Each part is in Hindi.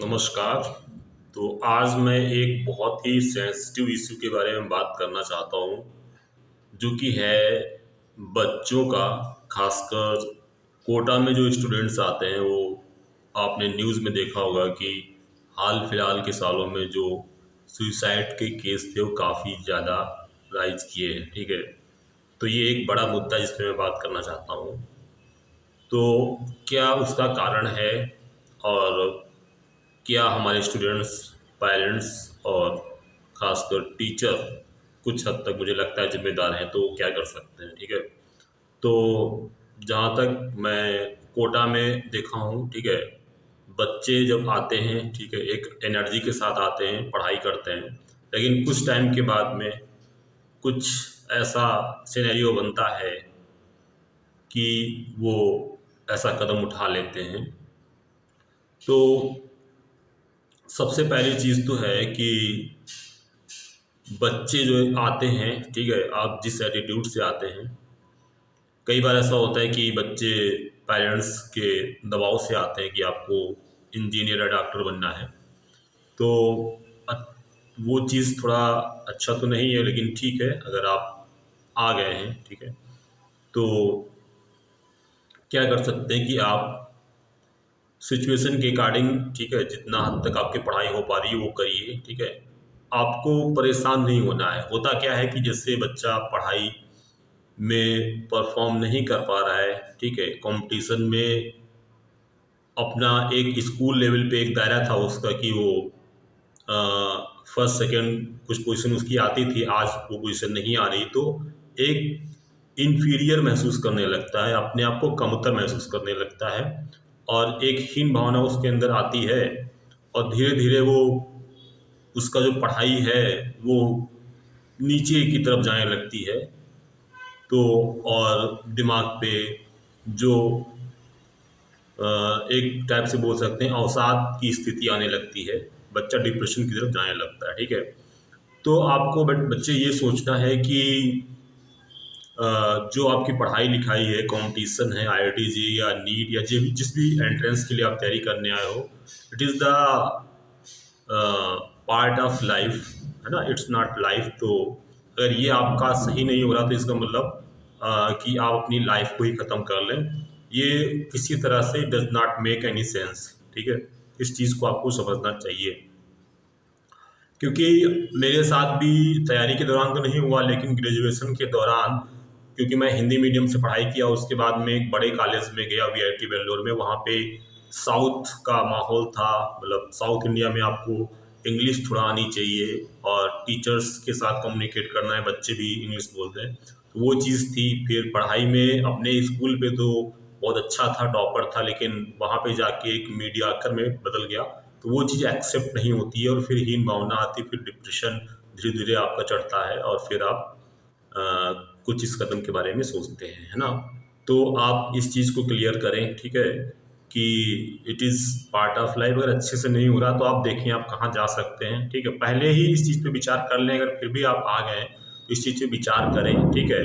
नमस्कार। तो आज मैं एक बहुत ही सेंसिटिव इश्यू के बारे में बात करना चाहता हूँ, जो कि है बच्चों का। खासकर कोटा में जो स्टूडेंट्स आते हैं, वो आपने न्यूज़ में देखा होगा कि हाल फिलहाल के सालों में जो सुसाइड के केस थे वो काफ़ी ज़्यादा राइज किए हैं। ठीक है, तो ये एक बड़ा मुद्दा जिस पे मैं बात करना चाहता हूँ। तो क्या उसका कारण है, और क्या हमारे स्टूडेंट्स, पेरेंट्स और ख़ासकर टीचर कुछ हद तक मुझे लगता है जिम्मेदार हैं, तो क्या कर सकते हैं। ठीक है, तो जहाँ तक मैं कोटा में देखा हूँ, ठीक है, बच्चे जब आते हैं, ठीक है, एक एनर्जी के साथ आते हैं, पढ़ाई करते हैं, लेकिन कुछ टाइम के बाद में कुछ ऐसा सिनेरियो बनता है कि वो ऐसा कदम उठा लेते हैं। तो सबसे पहली चीज़ तो है कि बच्चे जो आते हैं, ठीक है, आप जिस एटीट्यूड से आते हैं, कई बार ऐसा होता है कि बच्चे पेरेंट्स के दबाव से आते हैं कि आपको इंजीनियर या डॉक्टर बनना है। तो अ- वो चीज़ थोड़ा अच्छा तो नहीं है, लेकिन ठीक है, अगर आप आ गए हैं, ठीक है, तो क्या कर सकते हैं कि आप सिचुएशन के अकॉर्डिंग, ठीक है, जितना हद तक आपकी पढ़ाई हो पा रही है वो करिए। ठीक है, आपको परेशान नहीं होना है। होता क्या है कि जैसे बच्चा पढ़ाई में परफॉर्म नहीं कर पा रहा है, ठीक है, कंपटीशन में अपना एक स्कूल लेवल पे एक दायरा था उसका कि वो फर्स्ट सेकंड कुछ पोजीशन उसकी आती थी, आज वो पोजीशन नहीं आ रही, तो एक इन्फीरियर महसूस करने लगता है, अपने आप को कमतर महसूस करने लगता है, और एक हीन भावना उसके अंदर आती है, और धीरे धीरे वो उसका जो पढ़ाई है वो नीचे की तरफ जाने लगती है। तो और दिमाग पे जो एक टाइप से बोल सकते हैं अवसाद की स्थिति आने लगती है, बच्चा डिप्रेशन की तरफ जाने लगता है। ठीक है, तो आपको बच्चे ये सोचना है कि जो आपकी पढ़ाई लिखाई है, कंपटीशन है, आईआईटी जी या नीट या जिस भी एंट्रेंस के लिए आप तैयारी करने आए हो, it is the part of life, है ना, इट्स नॉट लाइफ। तो अगर ये आपका सही नहीं हो रहा तो इसका मतलब कि आप अपनी लाइफ को ही ख़त्म कर लें, ये किसी तरह से does not make any sense. ठीक है, इस चीज़ को आपको समझना चाहिए, क्योंकि मेरे साथ भी तैयारी के दौरान तो नहीं हुआ, लेकिन ग्रेजुएशन के दौरान, क्योंकि मैं हिंदी मीडियम से पढ़ाई किया, उसके बाद में एक बड़े कॉलेज में गया, वीआईटी बेंगलोर में। वहाँ पे साउथ का माहौल था, मतलब साउथ इंडिया में आपको इंग्लिश थोड़ा आनी चाहिए, और टीचर्स के साथ कम्युनिकेट करना है, बच्चे भी इंग्लिश बोलते हैं, तो वो चीज़ थी। फिर पढ़ाई में अपने स्कूल पे तो बहुत अच्छा था, टॉपर था, लेकिन वहाँ पे जाके एक मीडियाकर में बदल गया, तो वो चीज़ एक्सेप्ट नहीं होती है, और फिर हीन भावना आती, फिर डिप्रेशन धीरे धीरे आपका चढ़ता है, और फिर आप अ, कुछ इस कदम के बारे में सोचते हैं, है ना। तो आप इस चीज़ को क्लियर करें, ठीक है, कि it is part of life. अगर अच्छे से नहीं हो रहा तो आप देखें आप कहाँ जा सकते हैं। ठीक है, पहले ही इस चीज़ पे विचार कर लें, अगर फिर भी आप आ गए तो इस चीज़ पे विचार करें। ठीक है,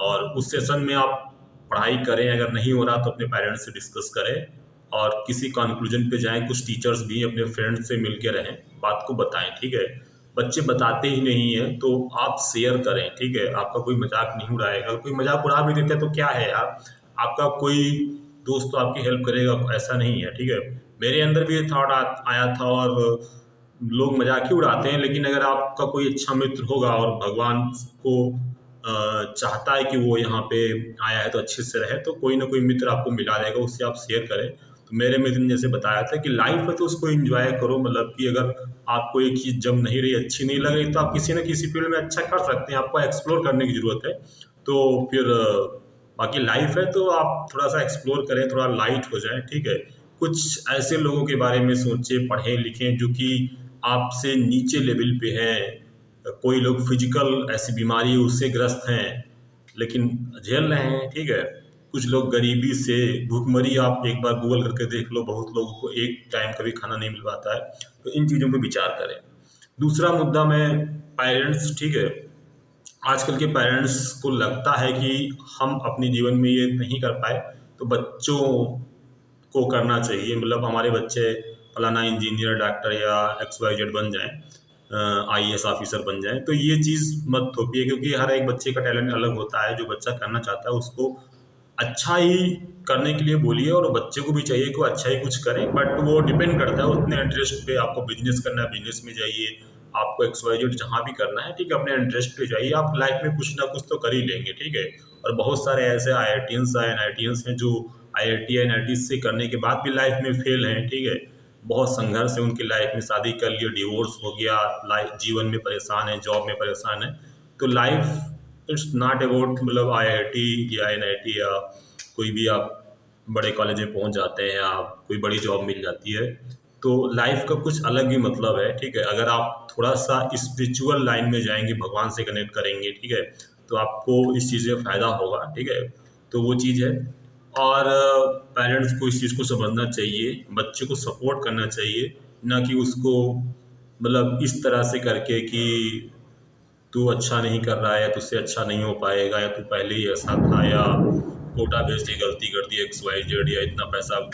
और उस सेशन में आप पढ़ाई करें, अगर नहीं हो रहा तो अपने पेरेंट्स से डिस्कस करें, और किसी कंक्लूजन पे जाएं। कुछ टीचर्स भी अपने फ्रेंड्स से मिल के रहें, बात को बताएं। ठीक है, बच्चे बताते ही नहीं हैं तो आप शेयर करें। ठीक है, आपका कोई मजाक नहीं उड़ाएगा, कोई मजाक उड़ा भी देते हैं तो क्या है यार, आपका कोई दोस्त तो आपकी हेल्प करेगा, ऐसा नहीं है। ठीक है, मेरे अंदर भी ये थॉट आया था, और लोग मजाक ही उड़ाते हैं, लेकिन अगर आपका कोई अच्छा मित्र होगा और भगवान को चाहता है कि वो यहाँ पे आया है तो अच्छे से रहे, तो कोई ना कोई मित्र आपको मिला रहेगा, उससे आप शेयर करें। तो मेरे मित्र ने जैसे बताया था कि लाइफ है तो उसको एंजॉय करो, मतलब कि अगर आपको एक चीज़ जम नहीं रही, अच्छी नहीं लग रही, तो आप किसी न किसी फील्ड में अच्छा कर सकते हैं, आपको एक्सप्लोर करने की ज़रूरत है। तो फिर बाकी लाइफ है तो आप थोड़ा सा एक्सप्लोर करें, थोड़ा लाइट हो जाए। ठीक है, कुछ ऐसे लोगों के बारे में सोचें, पढ़ें लिखें जो कि आपसे नीचे लेवल पे हैं। कोई लोग फिजिकल ऐसी बीमारी है उससे ग्रस्त हैं, लेकिन झेल रहे हैं। ठीक है, कुछ लोग गरीबी से भूखमरी, आप एक बार गूगल करके देख लो, बहुत लोगों को एक टाइम का भी खाना नहीं मिल पाता है। तो इन चीज़ों पे विचार करें। दूसरा मुद्दा में पेरेंट्स, ठीक है, आजकल के पेरेंट्स को लगता है कि हम अपने जीवन में ये नहीं कर पाए तो बच्चों को करना चाहिए, मतलब हमारे बच्चे फलाना इंजीनियर, डॉक्टर या XYZ बन जाएँ, IAS ऑफिसर बन जाएँ। तो ये चीज़ मत थोपिए, क्योंकि हर एक बच्चे का टैलेंट अलग होता है। जो बच्चा करना चाहता है उसको अच्छा ही करने के लिए बोलिए, और बच्चे को भी चाहिए कि वो अच्छा ही कुछ करे, बट वो डिपेंड करता है उतने इंटरेस्ट पे। आपको बिजनेस करना है, बिजनेस में जाइए। आपको XYZ जहाँ भी करना है, ठीक है, अपने इंटरेस्ट पे जाइए। आप लाइफ में कुछ ना कुछ तो कर ही लेंगे, ठीक है। और बहुत सारे ऐसे IITians हैं, NITians हैं जो IIT NIT से करने के बाद भी लाइफ में फेल हैं, ठीक है। बहुत संघर्ष है उनकी लाइफ में, शादी कर लिया, डिवोर्स हो गया, लाइफ जीवन में परेशान है, जॉब में परेशान है। तो लाइफ इट्स नॉट अबाउट मतलब IIT या NIT या कोई भी आप बड़े कॉलेज में पहुंच जाते हैं या कोई बड़ी जॉब मिल जाती है। तो लाइफ का कुछ अलग ही मतलब है, ठीक है। अगर आप थोड़ा सा स्पिरिचुअल लाइन में जाएंगे, भगवान से कनेक्ट करेंगे, ठीक है, तो आपको इस चीज़ में फ़ायदा होगा, ठीक है। तो वो चीज़ है। और पेरेंट्स को इस चीज़ को समझना चाहिए, बच्चे को सपोर्ट करना चाहिए, ना कि उसको मतलब इस तरह से करके कि तू अच्छा नहीं कर रहा है या तुझसे अच्छा नहीं हो पाएगा, या तू पहले ही ऐसा था, या कोटा भेज दी, गलती कर दी, XYZ, या इतना पैसा